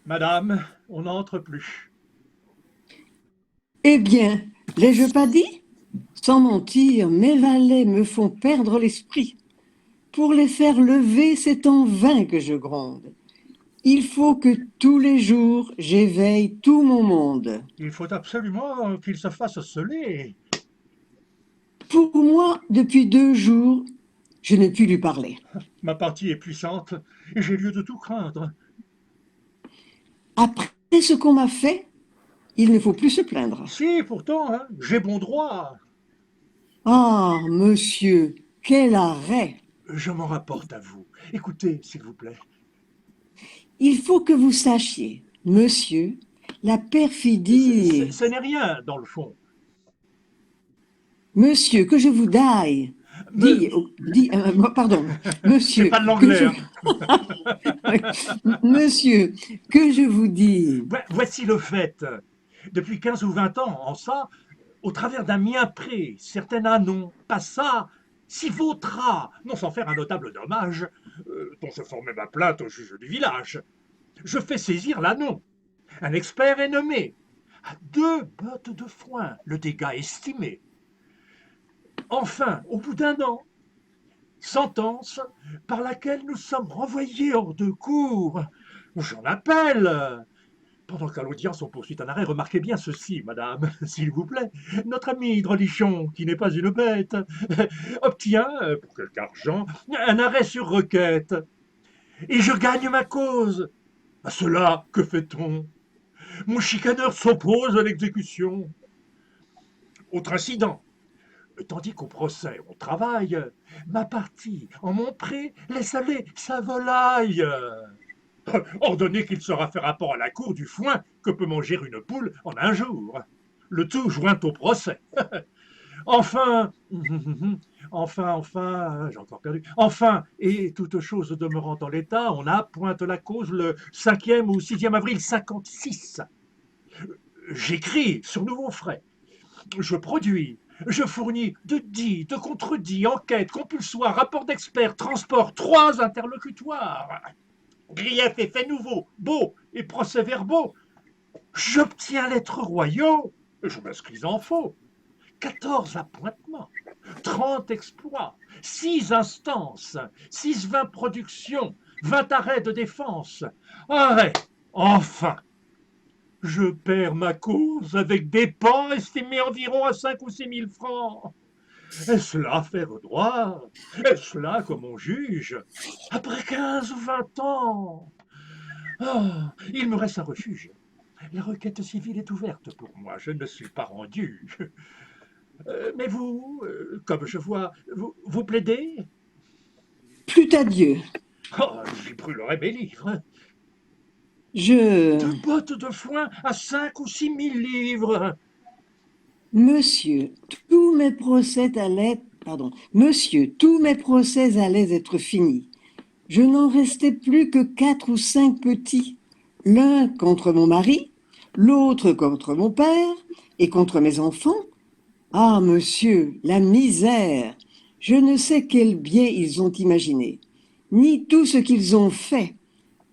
Madame, on n'entre plus. Eh bien, l'ai-je pas dit? Sans mentir, mes valets me font perdre l'esprit. Pour les faire lever, c'est en vain que je gronde. Il faut que tous les jours j'éveille tout mon monde. Il faut absolument qu'il se fasse sceller. Pour moi, depuis 2 jours, je ne puis lui parler. Ma partie est puissante et j'ai lieu de tout craindre. Après ce qu'on m'a fait, il ne faut plus se plaindre. Si, pourtant, hein, j'ai bon droit. Ah, monsieur, quel arrêt! Je m'en rapporte à vous. Écoutez, s'il vous plaît. Il faut que vous sachiez, monsieur, la perfidie. Ce n'est rien, dans le fond. Monsieur, que je vous daille. Me... Pardon, C'est monsieur, pas de que l'anglais, je, hein. monsieur, que je vous dis. Voici le fait. Depuis 15 ou 20 ans, en ça, au travers d'un mien pré, certain anon passa, s'y vautra, non sans faire un notable dommage, dont je formais ma plainte au juge du village. Je fais saisir l'anon. Un expert est nommé. À 2 bottes de foin, le dégât estimé. Enfin, au bout d'un an, sentence par laquelle nous sommes renvoyés hors de cour. J'en appelle. Pendant qu'à l'audience on poursuit un arrêt, remarquez bien ceci, madame, s'il vous plaît. Notre ami Drolichon, qui n'est pas une bête, obtient, pour quelque argent, un arrêt sur requête. Et je gagne ma cause. À cela, que fait-on? Mon chicaneur s'oppose à l'exécution. Autre incident. Tandis qu'au procès on travaille, ma partie, en mon pré, laisse aller sa volaille. Ordonnez qu'il sera fait rapport à la cour du foin que peut manger une poule en un jour. Le tout joint au procès. Enfin, j'ai encore perdu. Enfin, et toute chose demeurant en l'état, on appointe la cause le 5e ou 6e avril 56. J'écris sur nouveaux frais. Je produis, je fournis de dits, de contredits, enquêtes, compulsoires, rapports d'experts, transports, 3 interlocutoires. Griefs et faits nouveaux, beaux et procès-verbaux. J'obtiens lettres royaux, je m'inscris en faux. 14 appointements, 30 exploits, 6 instances, 6-20 productions, 20 arrêts de défense. Arrêt, enfin, je perds ma cause avec des pans estimés environ à 5 ou 6 000 francs. Est-ce là faire droit? Est-ce là comme on juge? Après 15 ou 20 ans? Ah, il me reste un refuge. La requête civile est ouverte pour moi, je ne suis pas rendu. Mais vous, comme je vois, vous plaidez? Plût à Dieu. Oh, j'y brûlerai mes livres. Je. 2 bottes de foin à 5 ou 6 000 livres. Monsieur, tous mes procès allaient. Pardon. Monsieur, tous mes procès allaient être finis. Je n'en restais plus que 4 ou 5 petits. L'un contre mon mari, l'autre contre mon père et contre mes enfants. Ah, monsieur, la misère! Je ne sais quel biais ils ont imaginé, ni tout ce qu'ils ont fait,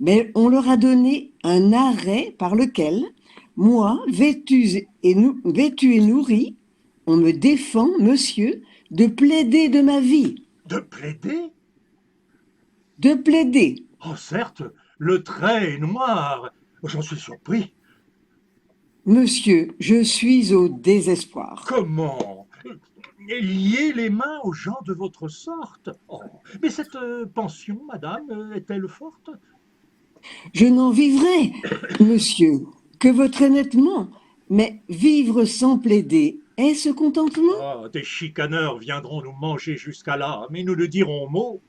mais on leur a donné un arrêt par lequel, moi, vêtu et nourri, on me défend, monsieur, de plaider de ma vie, De plaider? de plaider. Oh, certes, le trait est noir. J'en suis surpris. Monsieur, je suis au désespoir. Comment? Lier les mains aux gens de votre sorte? Oh, mais cette pension, madame, est-elle forte? Je n'en vivrai, monsieur, que votre honnêtement, mais vivre sans plaider, est-ce contentement? Ah, des chicaneurs viendront nous manger jusqu'à là, mais nous ne dirons mot.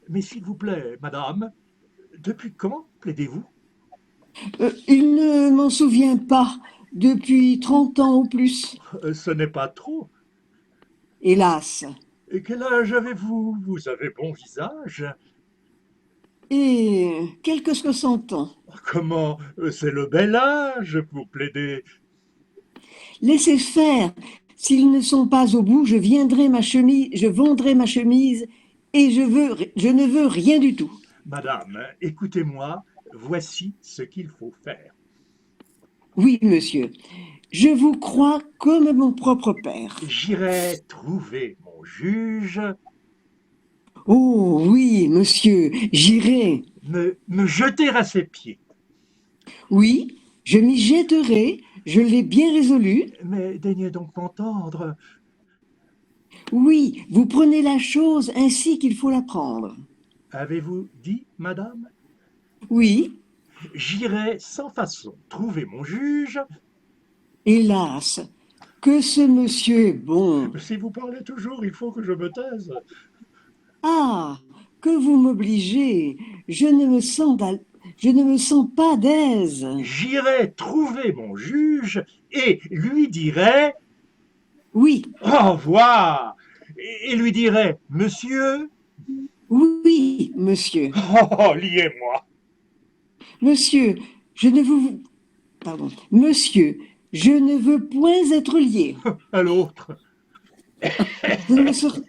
Mais s'il vous plaît, madame, depuis quand plaidez-vous? Il ne m'en souvient pas depuis 30 ans ou plus. Ce n'est pas trop. Hélas. Et quel âge avez-vous? Vous avez bon visage. Et quelques 60 ans. Comment? C'est le bel âge pour plaider. Laissez faire. S'ils ne sont pas au bout, je vendrai ma chemise et je ne veux rien du tout. Madame, écoutez-moi, Voici ce qu'il faut faire. Oui, monsieur. Je vous crois comme mon propre père. J'irai trouver mon juge, Oh oui, monsieur, j'irai. me jeter à ses pieds. Oui, je m'y jetterai, je l'ai bien résolu. Mais daignez donc m'entendre. Oui, vous prenez la chose ainsi qu'il faut la prendre. Avez-vous dit, madame? Oui, J'irai sans façon trouver mon juge. hélas, que ce monsieur est bon. Si vous parlez toujours, il faut que je me taise. Ah, que vous m'obligez, je ne me sens pas d'aise. J'irai trouver mon juge et lui dirai Oui, au revoir. Et lui dirai, monsieur, oui, monsieur. oh, liez-moi. Monsieur, je ne vous... Pardon. Monsieur, je ne veux point être lié. À l'autre. Je ne le serai,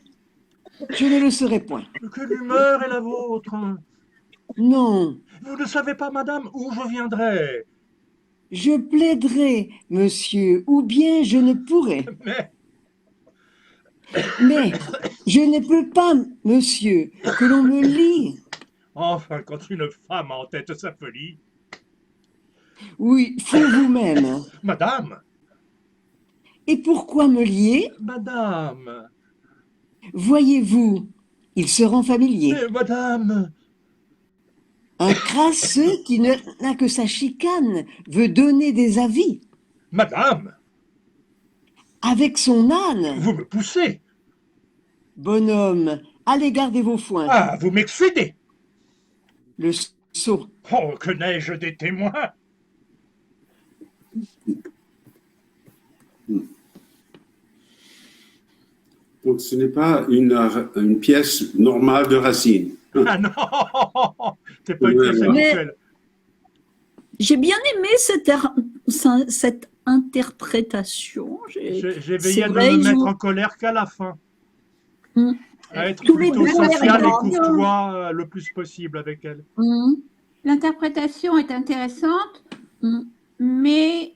je ne le serai point. Quelle humeur est la vôtre? Non, Vous ne savez pas, madame, où je viendrai. je plaiderai, monsieur, ou bien je ne pourrai. Mais, Mais je ne peux pas, monsieur, que l'on me lie. enfin, quand une femme a en tête sa folie. Oui, fou vous-même. Madame, Et pourquoi me lier? madame, Voyez-vous, il se rend familier. mais madame, Un crasseux qui n'a que sa chicane veut donner des avis. madame, Avec son âne. vous me poussez. Bonhomme, allez garder vos foins. Ah, vous m'excédez. Le sot. Oh, que n'ai-je des témoins? Donc ce n'est pas une pièce normale de Racine. Ah non, c'est pas une pièce habituelle. J'ai bien aimé cette interprétation. J'ai veillé à ne me mettre en colère qu'à la fin. À être Tous les plutôt deux social et éléments. courtois le plus possible avec elle. L'interprétation est intéressante, mais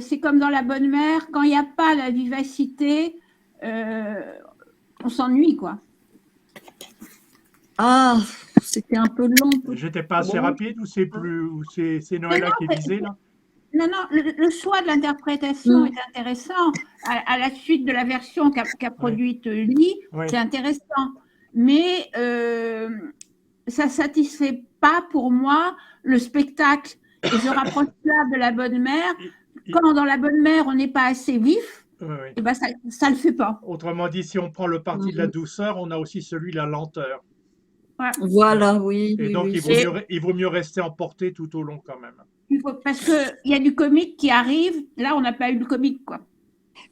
c'est comme dans La Bonne Mère, quand il n'y a pas la vivacité, on s'ennuie, quoi. Ah, c'était un peu long. J'étais pas assez rapide ou c'est Noëlla qui est visée là? Non, le choix de l'interprétation est intéressant. À la suite de la version qu'a produite Lee, c'est intéressant. Mais ça ne satisfait pas pour moi le spectacle. Et je rapproche ça de La Bonne Mère. Quand dans La Bonne Mère, on n'est pas assez vif, et ben ça ne le fait pas. Autrement dit, si on prend le parti de la douceur, on a aussi celui de la lenteur. Ouais. Voilà, oui. Et donc, il vaut mieux rester emporté tout au long quand même. Parce qu'il y a du comique qui arrive. Là, on n'a pas eu de comique, quoi.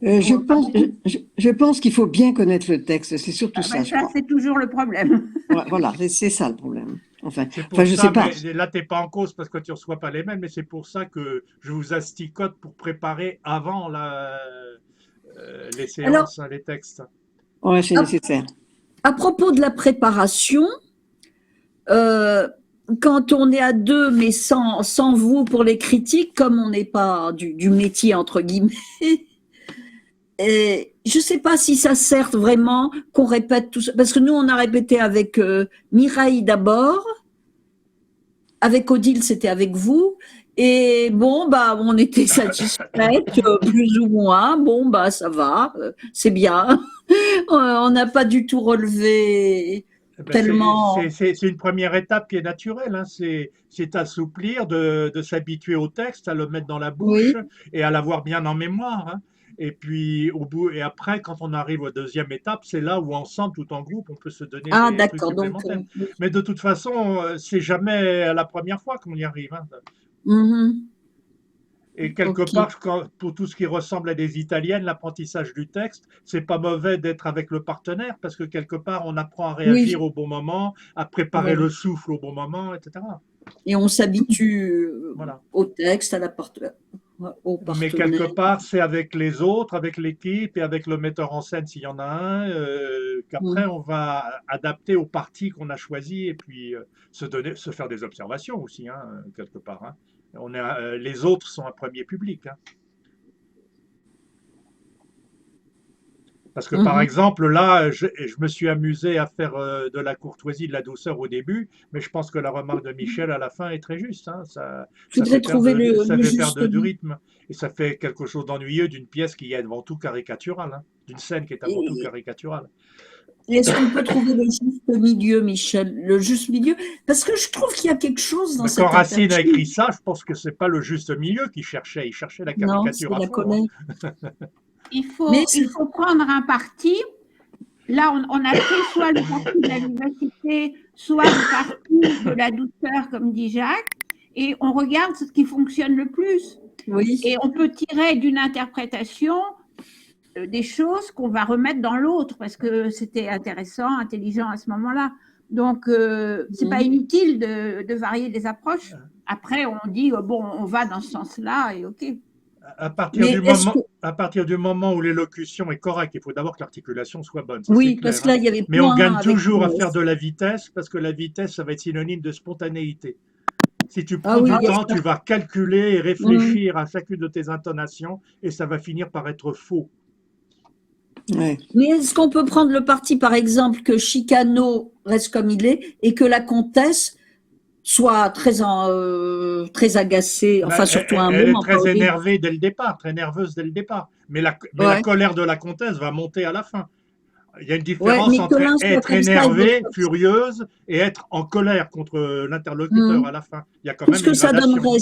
Je pense qu'il faut bien connaître le texte, c'est surtout ça. Ça, c'est toujours le problème. Voilà, c'est ça le problème. Enfin, je sais pas. Mais là, tu n'es pas en cause parce que tu ne reçois pas les mails, mais c'est pour ça que je vous asticote pour préparer avant les séances, les textes. Oui, c'est nécessaire. À propos de la préparation, quand on est à deux, mais sans vous pour les critiques, comme on n'est pas du métier, entre guillemets, et je ne sais pas si ça sert vraiment qu'on répète tout ça. Parce que nous, on a répété avec Mireille d'abord, avec Odile, c'était avec vous. Et bon, bah, on était satisfaites, plus ou moins. Bon, bah, ça va, c'est bien. On n'a pas du tout relevé tellement. C'est une première étape qui est naturelle. Hein. C'est assouplir, de s'habituer au texte, à le mettre dans la bouche et à l'avoir bien en mémoire. Hein. Et puis, et après, quand on arrive aux deuxième étape, c'est là où ensemble, tout en groupe, on peut se donner des trucs supplémentaires. Mais de toute façon, c'est jamais la première fois qu'on y arrive. Hein. Et quelque part, pour tout ce qui ressemble à des italiennes, l'apprentissage du texte, c'est pas mauvais d'être avec le partenaire parce que quelque part, on apprend à réagir au bon moment, à préparer le souffle au bon moment, etc. Et on s'habitue au texte, à la aux Mais partenaires. quelque part, c'est avec les autres, avec l'équipe et avec le metteur en scène s'il y en a un, qu'après on va adapter au parti qu'on a choisi et puis se faire des observations aussi, hein, quelque part. Hein. Les autres sont un premier public. Hein. Parce que par exemple, là, je me suis amusé à faire de la courtoisie, de la douceur au début, mais je pense que la remarque de Michel à la fin est très juste. Hein. Ça Faudrait fait trouver perdre, ça le fait juste perdre du milieu. rythme et ça fait quelque chose d'ennuyeux d'une pièce qui est avant tout caricaturale, hein, d'une scène qui est avant tout Et caricaturale. est-ce qu'on peut trouver le juste milieu, Michel? Le juste milieu? Parce que je trouve qu'il y a quelque chose dans Mais quand cette Racine a aperture. écrit ça, je pense que c'est pas le juste milieu qu'il cherchait, il cherchait la Non, caricature c'est à la fond. Hein. colère. Il faut prendre un parti. Là, on a pris soit le parti de la vivacité, soit le parti de la douceur, comme dit Jacques, et on regarde ce qui fonctionne le plus. Oui. Et on peut tirer d'une interprétation des choses qu'on va remettre dans l'autre, parce que c'était intéressant, intelligent à ce moment-là. Donc, c'est pas inutile de varier les approches. Après, on dit, bon, on va dans ce sens-là, et OK. À partir du moment où l'élocution est correcte, il faut d'abord que l'articulation soit bonne, ça Oui, c'est clair. parce que là, Hein. il y avait Mais on point gagne avec toujours à S. faire de la vitesse, parce que la vitesse, ça va être synonyme de spontanéité. Si tu Ah prends oui, du il y a temps, ça. tu vas calculer et réfléchir à chacune de tes intonations, et ça va finir par être faux. Ouais. Mais est-ce qu'on peut prendre le parti, par exemple, que Chicano reste comme il est et que la comtesse soit très agacée, Ben, enfin surtout à un elle est moment, pas au très début. énervée dès le départ, très nerveuse dès le départ. Mais la Ouais. colère de la comtesse va monter à la fin. Il y a une Ouais, différence mais que entre l'un soit être comme ça et l'autre énervée, comme ça. furieuse, et être en colère contre l'interlocuteur à la fin. Il y a quand même Qu'est-ce que une ça gradation. donnerait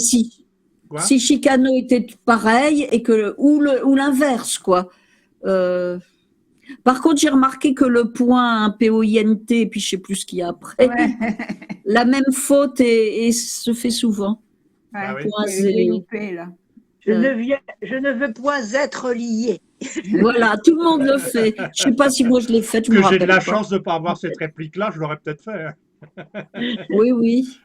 Quoi? si Chicano était pareil et que ou l'inverse, quoi. Par contre, j'ai remarqué que le point un POINT, et puis je sais plus ce qu'il y a après, Ouais. la même faute et se fait souvent. Ah oui. Point C'est zélé. loupé, là. Je ne veux point être lié. Voilà, tout le monde le fait. Je sais pas si moi je l'ai fait, je me Que j'ai de rappelle la pas. chance de ne pas avoir cette réplique-là, je l'aurais peut-être fait. Hein. Oui, oui.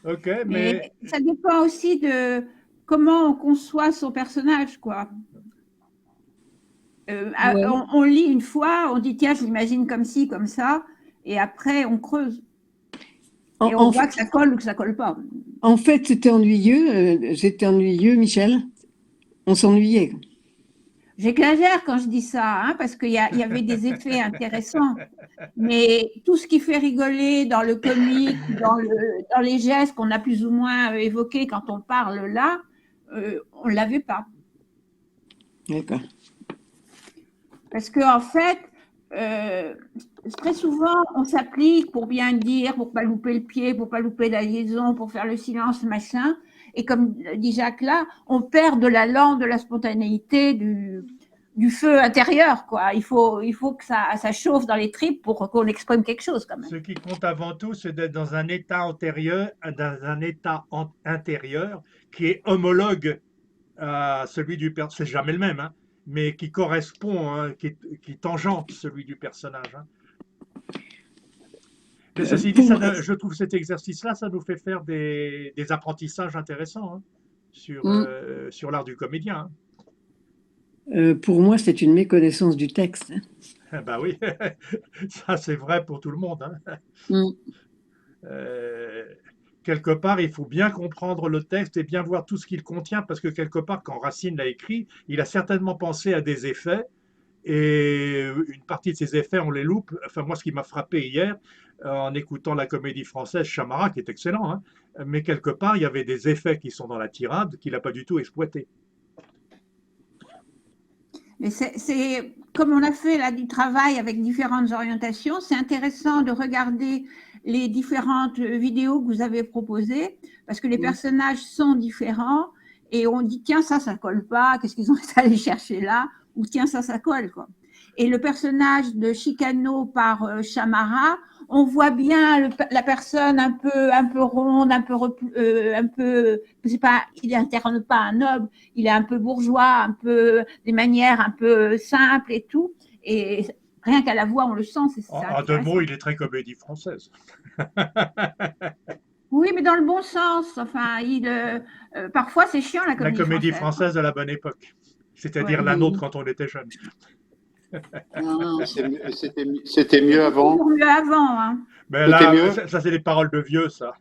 Ok, Mais ça dépend aussi de comment on conçoit son personnage, quoi. Ouais. On lit une fois, on dit tiens, je l'imagine comme ci, comme ça, et après on creuse. Et on voit que ça colle ou que ça colle pas. En fait, c'était ennuyeux, Michel. On s'ennuyait. J'exagère quand je dis ça, hein, parce qu'il y avait des effets intéressants. Mais tout ce qui fait rigoler dans le comique, dans les gestes qu'on a plus ou moins évoqués quand on parle là, on ne l'avait pas. D'accord. Parce qu'en fait, très souvent, on s'applique pour bien dire, pour ne pas louper le pied, pour ne pas louper la liaison, pour faire le silence, machin. Et comme dit Jacques là, on perd de la langue, de la spontanéité, du feu intérieur, quoi. Il faut que ça chauffe dans les tripes pour qu'on exprime quelque chose, quand même. Ce qui compte avant tout, c'est d'être dans un état intérieur qui est homologue à celui du personnage. C'est jamais le même, hein, mais qui correspond, hein, qui tangente celui du personnage. Hein. Mais ceci dit, je trouve cet exercice-là, ça nous fait faire des apprentissages intéressants hein, sur l'art du comédien. Hein. Pour moi, c'est une méconnaissance du texte. Ben oui, ça c'est vrai pour tout le monde. Hein. Quelque part, il faut bien comprendre le texte et bien voir tout ce qu'il contient, parce que quelque part, quand Racine l'a écrit, il a certainement pensé à des effets, et une partie de ces effets, on les loupe. Enfin, moi, ce qui m'a frappé hier, en écoutant la comédie française Chamara, qui est excellent, hein, mais quelque part, il y avait des effets qui sont dans la tirade qu'il n'a pas du tout exploité. Mais c'est comme on a fait là du travail avec différentes orientations, c'est intéressant de regarder les différentes vidéos que vous avez proposées, parce que les personnages sont différents et on dit tiens ça colle pas, qu'est-ce qu'ils ont allé chercher là, ou tiens ça colle quoi. Et le personnage de Chicano par Chamara, on voit bien la personne un peu ronde, un peu, c'est pas, il n'interne pas un noble, il est un peu bourgeois, un peu des manières un peu simples et tout. Et rien qu'à la voix, on le sent. En deux mots, il est très comédie française. Oui, mais dans le bon sens. Enfin, parfois, c'est chiant la La comédie comédie française. française de la bonne époque, c'est-à-dire Ouais. la nôtre quand on était jeune. Ah. C'était mieux avant. Toujours mieux avant. Hein. Mais C'était là, mieux. ça c'est des paroles de vieux, ça.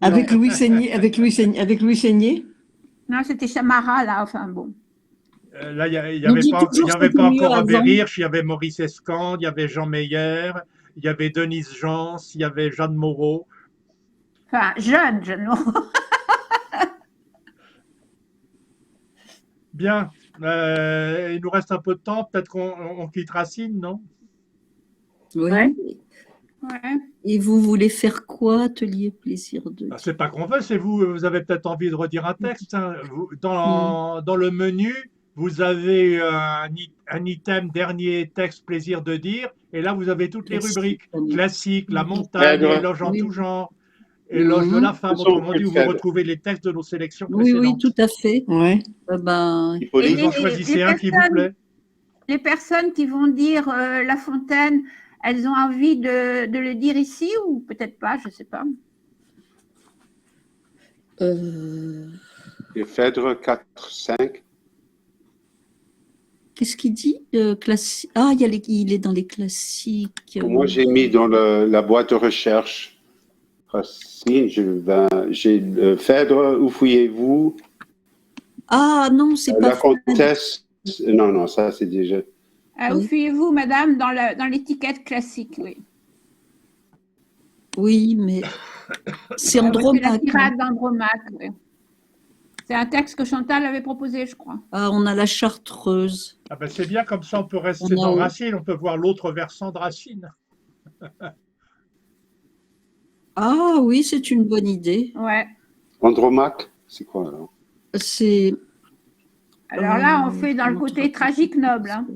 Avec Louis Seigné, avec Louis Seigné. Non, c'était Chamara, là. Enfin, bon. Là, il n'y On avait dit pas, toujours il y avait c'était pas mieux encore Abbé avant. Hirsch, il y avait Maurice Escande, il y avait Jean Meyer, il y avait Denise Jans, il y avait Jeanne Moreau. Enfin, jeune, non. Bien, il nous reste un peu de temps, peut-être qu'on quitte Racine, non? Oui. Ouais. Ouais. Et vous voulez faire quoi, atelier plaisir de C'est pas qu'on veut, c'est vous avez peut-être envie de redire un texte. Hein. Dans le menu, vous avez un item dernier texte plaisir de dire, et là vous avez toutes les rubriques. Classique, la montagne, Phèdre. éloge en Oui. tout genre, éloge de la femme, Ils sont autrement dit, où vous Phèdre. retrouvez les textes de nos sélections Oui, précédentes. oui, tout à fait. Ouais. Ben, Et Hippolyte. Vous en choisissez un qui vous plaît. Les personnes qui vont dire La Fontaine, elles ont envie de le dire ici ou peut-être pas, je ne sais pas. Et Phèdre 4, 5. qu'est-ce qu'il dit Ah, il est dans les classiques. Moi, j'ai mis dans la boîte de recherche Racine, j'ai Phèdre, où fouillez-vous? Ah non, c'est pas La comtesse. Non, ça c'est déjà. Où fuyez-vous, madame, dans l'étiquette classique, oui. Oui, mais c'est Andromaque. C'est la tirade d'Andromaque, oui. C'est un texte que Chantal avait proposé, je crois. Ah, on a la Chartreuse. Ah ben, c'est bien, comme ça on peut rester dans Racine, on peut voir l'autre versant de Racine. Ah oui, c'est une bonne idée. Ouais. Andromaque, c'est quoi alors? C'est. Alors là, on fait dans le côté tragique noble. Hein.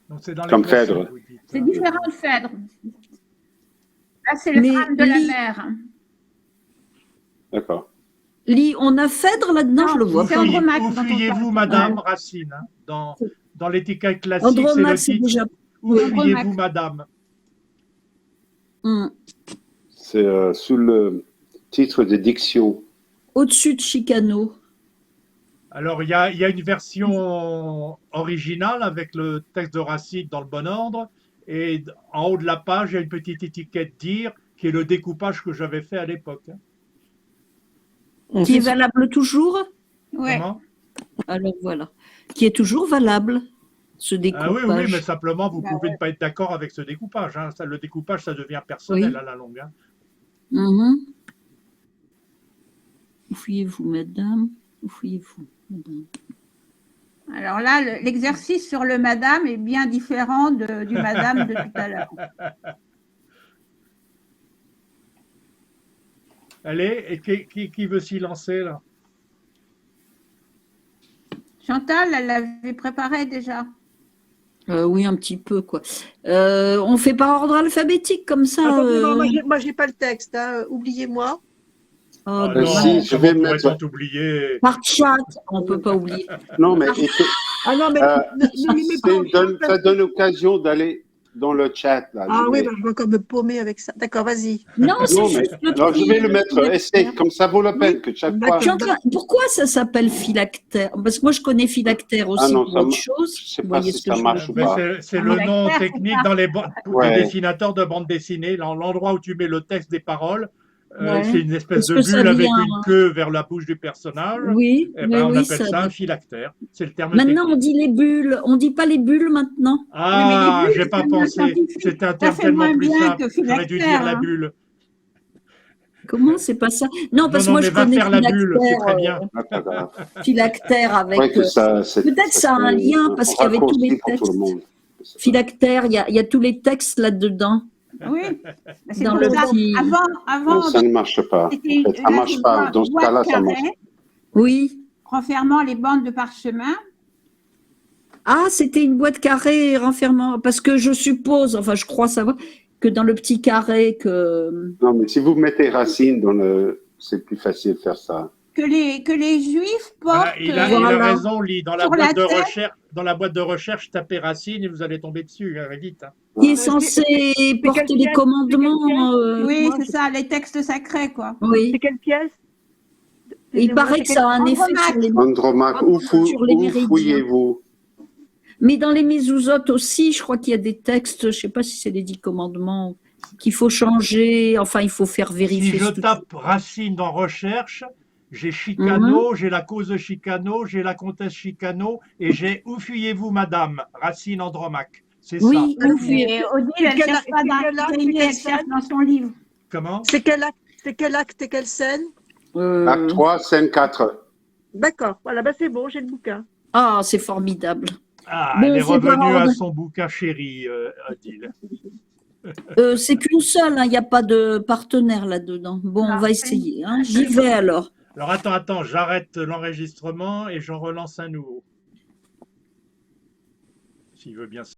Donc c'est dans les Comme classiques, Phèdre. vous dites. C'est différent de Phèdre. Là, c'est le drame de la mer. D'accord. On a Phèdre là-dedans, je le vois c'est pas. Andromaque Où dont on fuyez-vous, parle. madame Ouais. Racine, hein, dans l'étiquette classique, c'est le Andromaque, c'est titre. déjà. Où Oui, fuyez-vous, Andromaque. madame? C'est sous le titre de diction. Au-dessus de Chicano. Alors, il y a une version originale avec le texte de Racine dans le bon ordre, et en haut de la page, il y a une petite étiquette dire, qui est le découpage que j'avais fait à l'époque. Qui est valable toujours? Ouais. Comment? Alors voilà. Qui est toujours valable, ce découpage. Ah oui, mais simplement, vous pouvez ne pas être d'accord avec ce découpage. Hein. Le découpage, ça devient personnel Oui. à la longue. Hein. Où fuyez-vous, madame? Où fuyez-vous, madame? Alors là, l'exercice sur le madame est bien différent du madame de tout à l'heure. Allez, et qui veut s'y lancer là? Chantal, elle l'avait préparé déjà. Oui, un petit peu, quoi. On fait par ordre alphabétique, comme ça. Attendez, moi, j'ai pas le texte. Hein. Oubliez-moi. Oh, Non, si, je vais comment mettre- pourrait-on oublier? Par chat, on ne peut pas oublier. Non, mais Ah non, mais ne les mets pas en chat. ça donne l'occasion d'aller dans le chat. Là. Ah oui, je vais encore me paumer avec ça. D'accord, vas-y. Non, c'est Non, mais juste le alors je prix. vais le mettre essai, comme ça vaut la peine que chaque fois. Pourquoi ça s'appelle phylactère? Parce que moi, je connais phylactère aussi non, pour ça autre ma- chose. je sais Vous pas voyez si ce que ça je veux marche ou dire. pas. C'est le nom Phylactère, technique c'est ça. dans les Ouais. dessinateurs de bande dessinée, l'endroit où tu mets le texte des paroles. Ouais. C'est une espèce Est-ce de que ça bulle avec vient, une queue vers la bouche du personnage. Oui, Eh ben, on oui, appelle ça un phylactère. C'est le terme Maintenant, on technique. dit les bulles. On dit pas les bulles maintenant. Ah, Oui, mais les bulles, j'ai pas c'est moins pensé. scientifique. C'est un Ça terme fait tellement moins plus bien simple. que J'aurais dû phylactère, dire la hein. bulle. Comment c'est pas ça? Non, parce que Non, moi, mais je va connais faire la bulle, c'est très phylactère, bien. Ah, pas grave. phylactère avec. Ouais, que Peut-être ça a un lien parce qu'il y avait tous les pour tout le textes. monde. Phylactère, il y a tous les textes là-dedans. Oui. C'est Dans pour le ça. petit- Avant, Ça ne marche pas. c'était Ça ne marche pas. Dans ce cas-là, ça marche. Oui. renfermant les bandes de parchemin. Ah, c'était une boîte carrée renfermant. Parce que je suppose, enfin, je crois savoir que dans le petit carré que. Non, mais si vous mettez Racine dans le, c'est plus facile de faire ça. Que les Juifs portent. Voilà, il a Voilà. raison, Lee. Dans la Sur boîte la de tête. recherche, tapez Racine et vous allez tomber dessus, hein, vite. Hein. qui est censé porter les commandements. Oui, c'est ça, les textes sacrés, quoi. Oui. C'est quelle pièce? Il paraît que ça a un effet sur les, Andromaque, où sur les méridiens. fouillez-vous? Mais dans les mésouzotes aussi, je crois qu'il y a des textes, je ne sais pas si c'est les 10 commandements, qu'il faut changer, enfin il faut faire vérifier. Si je tout tape Racine dans recherche, j'ai Chicano, j'ai la cause de Chicano, j'ai la comtesse Chicano et j'ai Où fuyez-vous, madame? Racine Andromaque. C'est ça. Oui, Et Odile, elle quel cherche acte- pas c'est dans quel acte, elle quelle cherche scène dans son livre. Comment? C'est quel acte et quelle scène? Acte 3, scène 4. D'accord, voilà, bah c'est bon, j'ai le bouquin. Ah, c'est formidable. Ah, Bon, elle est c'est par revenue à ordre. son bouquin chéri, Odile. C'est qu'une seule, hein, il n'y a pas de partenaire là-dedans. Bon, on va essayer. Hein. J'y vais alors. Alors attends, j'arrête l'enregistrement et j'en relance un nouveau. S'il veut bien.